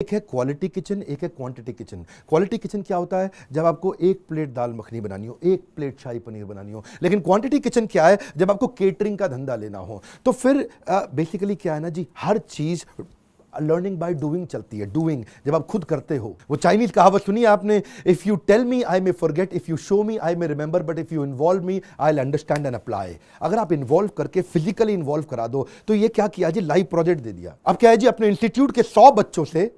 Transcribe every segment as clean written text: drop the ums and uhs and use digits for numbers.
एक है quality kitchen, एक है क्वांटिटी किचन। क्वालिटी किचन क्या होता है? जब आपको एक प्लेट दाल मखनी बनानी हो, एक प्लेट शाही पनीर बनानी हो। लेकिन क्वांटिटी किचन क्या है? जब आपको केटरिंग का धंधा लेना हो। तो फिर बेसिकली क्या है ना जी, हर चीज लर्निंग बाय डूइंग चलती है। डूइंग जब आप खुद करते हो, वो चाइनीज कहावत सुनी है आपने, if you tell me I may forget, if you show me I may remember, but if you involve me I will understand and apply. अगर आप इन्वॉल्व करके फिजिकली इन्वॉल्व करा दो, तो ये क्या किया जी, लाइव प्रोजेक्ट दे दिया। अब क्या है जी, अपने इंस्टीट्यूट के 100 बच्चों से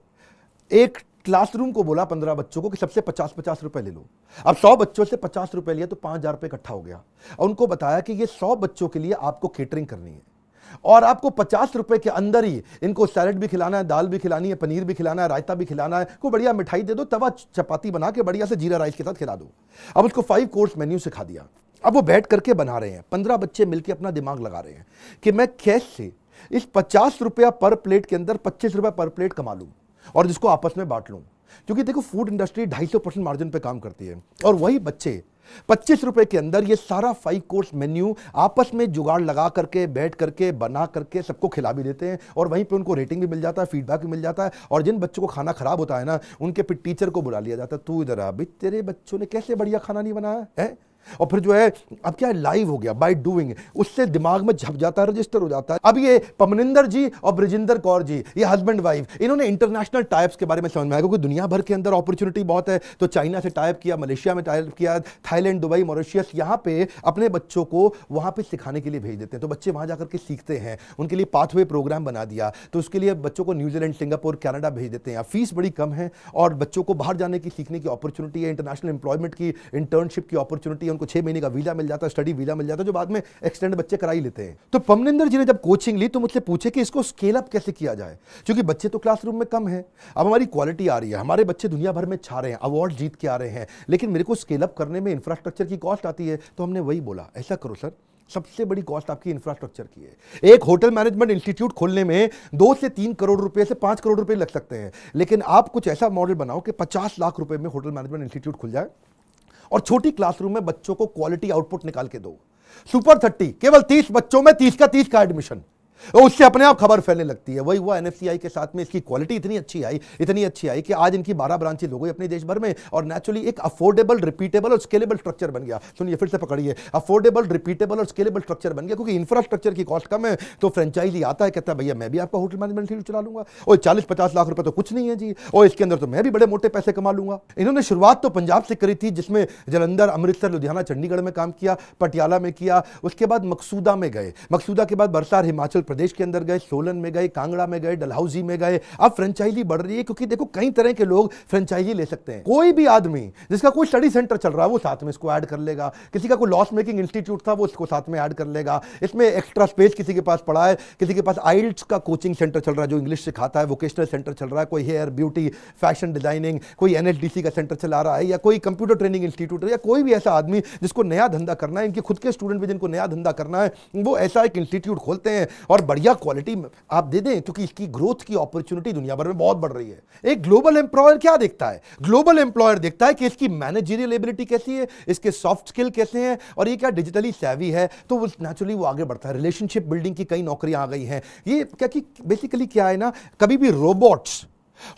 एक क्लासरूम को बोला 15 बच्चों को कि सबसे 50-50 रुपए ले लो। अब 100 बच्चों से 50 रुपए लिया तो 5,000 रुपए इकट्ठा हो गया। और उनको बताया कि ये 100 बच्चों के लिए आपको केटरिंग करनी है और आपको 50 रुपए के अंदर ही इनको सैलेड भी खिलाना है, दाल भी खिलानी है, पनीर भी खिलाना है, रायता भी खिलाना है, कोई बढ़िया मिठाई दे दो, तवा चपाती बना के बढ़िया से जीरा राइस के साथ खिला दो। अब उसको 5 कोर्स मेन्यू सिखा दिया। अब वो बैठ करके बना रहे हैं, 15 बच्चे मिलकर अपना दिमाग लगा रहे हैं कि मैं कैसे इस 50 रुपया पर प्लेट के अंदर 25 रुपया पर प्लेट कमा लूं और जिसको आपस में बांट लूं। क्योंकि देखो, फूड इंडस्ट्री 250% मार्जिन पे काम करती है और वही बच्चे 25 रुपए के अंदर ये सारा 5 कोर्स मेन्यू आपस में जुगाड़ लगा करके, बैठ करके, बना करके सबको खिला भी देते हैं और वहीं पे उनको रेटिंग भी मिल जाता है, फीडबैक भी मिल जाता है। और जिन बच्चों को खाना खराब होता है ना, उनके फिर टीचर को बुला लिया जाता है, तू इधर आ भाई, तेरे बच्चों ने कैसे बढ़िया खाना नहीं बनाया है। और फिर जो है, अब क्या लाइव हो गया बाय डूइंग, उससे दिमाग में झप जाता है, रजिस्टर हो जाता है। अब ये पमनिंदर जी और ब्रिजिंदर कौर जी, ये हस्बैंड वाइफ, इन्होंने इंटरनेशनल टाइप्स के बारे में समझ में आया, क्योंकि दुनिया भर के अंदर अपॉर्चुनिटी बहुत है। तो चाइना से टाइप किया, मलेशिया में टाइप किया, थाईलैंड, दुबई, मॉरिशस, यहाँ पे अपने बच्चों को वहाँ पे सिखाने के लिए भेज देते हैं। तो बच्चे वहाँ जाकर के सीखते हैं, उनके लिए पाथवे प्रोग्राम बना दिया। तो उसके लिए बच्चों को न्यूजीलैंड, सिंगापुर, कनाडा भेज देते हैं। फीस बड़ी कम है और बच्चों को बाहर जाने की, सीखने की अपॉर्चुनिटी है, इंटरनेशनल एम्प्लॉयमेंट की, इंटर्नशिप की अपॉर्चुनिटी है। उनको 6 महीने का वीजा मिल जाता है, स्टडी वीजा मिल जाता है, जो बाद में एक्सटेंड बच्चे करा ही लेते हैं। तो पमनिंदर जी ने जब कोचिंग ली तो मुझसे पूछे कि इसको स्केल अप कैसे किया जाए, क्योंकि बच्चे तो क्लासरूम में कम है। अब हमारी क्वालिटी आ रही है, हमारे बच्चे दुनिया भर में छा रहे हैं, अवार्ड जीत के आ रहे हैं, लेकिन मेरे को स्केल अप करने में इंफ्रास्ट्रक्चर की कॉस्ट आती है। तो हमने वही बोला, ऐसा करो सर, सबसे बड़ी कॉस्ट आपकी इंफ्रास्ट्रक्चर की है। एक होटल मैनेजमेंट इंस्टीट्यूट खोलने में 2 से 3 करोड़ रुपए से 5 करोड़ रुपए लग सकते हैं, लेकिन आप कुछ ऐसा मॉडल बनाओ कि 50 लाख रुपए में होटल मैनेजमेंट इंस्टीट्यूट खुल जाए और छोटी क्लासरूम में बच्चों को क्वालिटी आउटपुट निकाल के दो। सुपर 30 केवल 30 बच्चों में 30 का 30 का एडमिशन, और उससे अपने आप खबर फैलने लगती है। वही हुआ एनएफसीआई के साथ में। इसकी क्वालिटी इतनी अच्छी आई कि आज इनकी 12 ब्रांचेज हो गई अपने देश भर में और नेचुरली एक अफोर्डेबल, रिपीटेबल और स्केलेबल स्ट्रक्चर बन गया। सुनिए, फिर से पकड़िए, अफोर्डेबल, रिपीटेबल और स्केलेबल स्ट्रक्चर बन गया, क्योंकि इंफ्रास्ट्रक्चर की कॉस्ट कम है। तो फ्रेंचाइजी आता है, कहता है भैया मैं भी आपका होटल मैनेजमेंट इंस्टीट्यूट चला लूंगा, और 40-50 लाख रुपए तो कुछ नहीं है जी, और इसके अंदर तो मैं भी बड़े मोटे पैसे कमा लूंगा। इन्होंने शुरुआत तो पंजाब से करी थी, जिसमें जलंधर, अमृतसर, लुधियाना, चंडीगढ़ में काम किया, पटियाला में किया। उसके बाद मकसूदा में गए, मकसूदा के बाद बरसार हिमाचल प्रदेश के अंदर गए, सोलन में गए, कांगड़ा में गए, डलहौजी में गए। अब फ्रेंचाइजी बढ़ रही है, क्योंकि देखो कई तरह के लोग फ्रेंचाइजी ले सकते हैं। कोई भी आदमी जिसका कोई स्टडी सेंटर चल रहा है वो साथ में इसको ऐड कर लेगा, किसी का कोई लॉस मेकिंग इंस्टीट्यूट था वो इसको साथ में ऐड कर लेगा। इसमें एक्स्ट्रा स्पेस किसी के पास पड़ा है, किसी के पास आइल्स का कोचिंग सेंटर चल रहा है जो इंग्लिश सिखाता है, वोकेशनल सेंटर चल रहा है, कोई हेयर, ब्यूटी, फैशन डिजाइनिंग, कोई एनएचडीसी का सेंटर चला रहा है, या कोई कंप्यूटर ट्रेनिंग इंस्टीट्यूट है, या कोई भी ऐसा आदमी जिसको नया धंधा करना है, इनके खुद के स्टूडेंट भी जिनको नया धंधा करना है, वो ऐसा एक इंस्टीट्यूट खोलते हैं और बढ़िया क्वालिटी आप दे दें, क्योंकि इसकी ग्रोथ की अपॉर्चुनिटी दुनिया भर में बहुत बढ़ रही है। एक ग्लोबल एम्प्लॉयर क्या देखता है? ग्लोबल एम्प्लॉयर देखता है कि इसकी मैनेजरियल एबिलिटी कैसी है, इसके सॉफ्ट स्किल कैसे हैं, और ये क्या डिजिटली सैवी है, तो वो नेचुरली वो आगे बढ़ता है। रिलेशनशिप बिल्डिंग की कई नौकरियां आ गई हैं। ये क्या कि बेसिकली क्या है ना, कभी भी रोबोट्स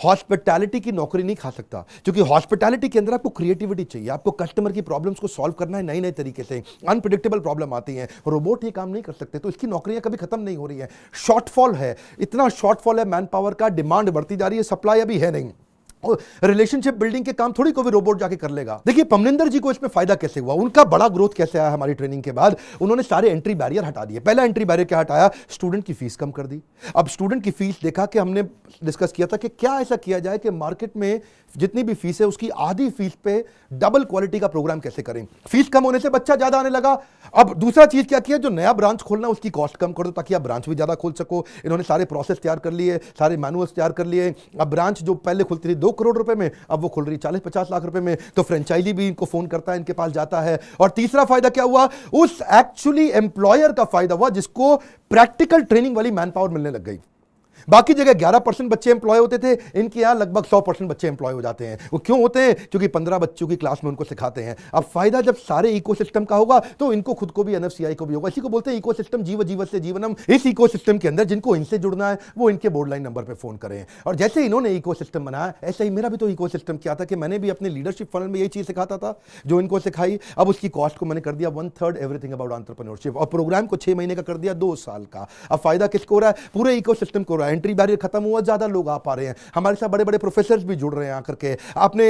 हॉस्पिटैलिटी की नौकरी नहीं खा सकता, क्योंकि हॉस्पिटैलिटी के अंदर आपको क्रिएटिविटी चाहिए, आपको कस्टमर की प्रॉब्लम्स को सॉल्व करना है नए नए तरीके से। अनप्रेडिक्टेबल प्रॉब्लम आती हैं, रोबोट ये काम नहीं कर सकते, तो इसकी नौकरियां कभी खत्म नहीं हो रही है। शॉर्टफॉल है, इतना शॉर्टफॉल है मैन पावर का, डिमांड बढ़ती जा रही है, सप्लाई अभी है नहीं। रिलेशनशिप बिल्डिंग के काम थोड़ी को भी रोबोट जाके कर लेगा। देखिए पमनिंदर जी को इसमें फायदा कैसे हुआ, उनका बड़ा ग्रोथ कैसे आया हमारी ट्रेनिंग के बाद। उन्होंने सारे एंट्री बैरियर हटा दिए। पहला एंट्री बैरियर क्या हटाया? स्टूडेंट की फीस कम कर दी। अब स्टूडेंट की फीस देखा कि हमने डिस्कस किया था कि क्या ऐसा किया जाए कि मार्केट में जितनी भी फीस है उसकी आधी फीस पे डबल क्वालिटी का प्रोग्राम कैसे करें। फीस कम होने से बच्चा ज्यादा आने लगा। अब दूसरा चीज क्या किया, जो नया ब्रांच खोलना उसकी कॉस्ट कम कर दो ताकि आप ब्रांच भी ज्यादा खोल सको। इन्होंने सारे प्रोसेस तैयार कर लिए, सारे मैनुअल्स तैयार कर लिए। अब ब्रांच जो पहले खुलती थी 2 करोड़ रुपए में, अब वो खुल रही 40-50 लाख रुपए में। तो फ्रेंचाइजी भी इनको फोन करता है, इनके पास जाता है। और तीसरा फायदा क्या हुआ, उस एक्चुअली एम्प्लॉयर का फायदा हुआ जिसको प्रैक्टिकल ट्रेनिंग वाली मैन पावर मिलने लग गई। बाकी जगह 11% बच्चे एम्प्लॉय होते थे, इनके यहाँ लगभग 100% बच्चे एम्प्लॉय हो जाते हैं। वो क्यों होते हैं? क्योंकि 15 बच्चों की क्लास में उनको सिखाते हैं। अब फायदा जब सारे इकोसिस्टम का होगा तो इनको खुद को भी एनएफसीआई को भी होगा। इसी को बोलते हैं इकोसिस्टम, जीव जीवस्य जीवनम। इस इकोसिस्टम के अंदर जिनको इनसे जुड़ना है वो इनके बोर्ड लाइन नंबर पे फोन करें। और जैसे इन्होंने इकोसिस्टम बनाया, ऐसे ही मेरा भी तो इकोसिस्टम क्या था कि मैंने भी अपने लीडरशिप फनल में यही चीज सिखाता था जो इनको सिखाई। अब उसकी कॉस्ट को मैंने कर दिया 1/3 एवरीथिंग अबाउट एंटरप्रेन्योरशिप, और प्रोग्राम को 6 महीने का कर दिया 2 साल का। अब फायदा किसको हो रहा है? पूरे इकोसिस्टम को हो रहा है। एंट्री बैरियर खत्म हुआ, ज्यादा लोग आ पा रहे हैं, हमारे साथ बड़े बड़े प्रोफेसर भी जुड़ रहे हैं आकर के। आपने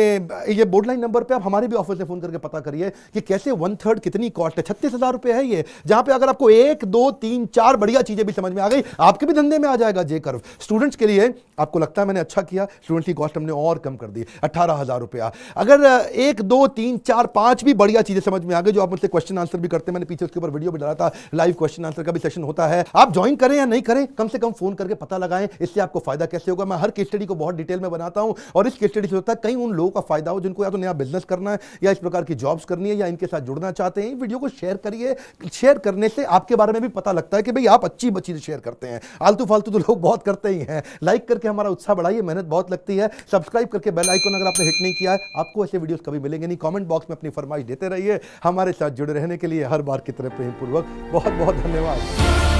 ये बोर्ड लाइन नंबर पे आप हमारे भी ऑफिस से फोन करके पता करिए कि कैसे 1/3 कितनी कॉस्ट है। 36,000 रुपए है ये, जहां पे अगर आपको 1 2 3 4 बढ़िया चीजें भी समझ में आ गई, आपके भी धंधे में आ जाएगा जे कर्व। स्टूडेंट्स के लिए आपको लगता है मैंने अच्छा किया, स्टूडेंट्स की कॉस्ट हमने और कम कर दी 18,000 रुपया। अगर 1 2 3 4 5 भी बढ़िया चीजें समझ में आ गई, जो आप मुझसे क्वेश्चन आंसर भी करते हैं, मैंने पीछे उसके ऊपर वीडियो भी डाला था, लाइव क्वेश्चन आंसर का भी सेशन होता है। आप ज्वाइन करें या नहीं करें, कम से कम फोन करके पता लगाएं, इससे आपको फायदा कैसे होगा। मैं हर केस स्टडी को बहुत डिटेल में बनाता हूं, और इस केस स्टडी से होता है कहीं उन लोगों का फायदा हो जिनको या तो नया बिजनेस करना है, या इस प्रकार की जॉब्स करनी है, या इनके साथ जुड़ना चाहते हैं। वीडियो को शेयर करिए। शेयर करने से आपके बारे में भी पता लगता है कि भाई आप अच्छी चीजें शेयर करते हैं। आलतू फालतू तो लोग बहुत करते ही हैं। लाइक करके हमारा उत्साह बढ़ाइए, मेहनत बहुत लगती है। सब्सक्राइब करके बेल आइकन अगर आपने हिट नहीं किया है, आपको ऐसे वीडियोस कभी मिलेंगे नहीं। कमेंट बॉक्स में अपनी फरमाइश देते रहिए। हमारे साथ जुड़े रहने के लिए हर बार की तरह प्रेम पूर्वक बहुत बहुत धन्यवाद।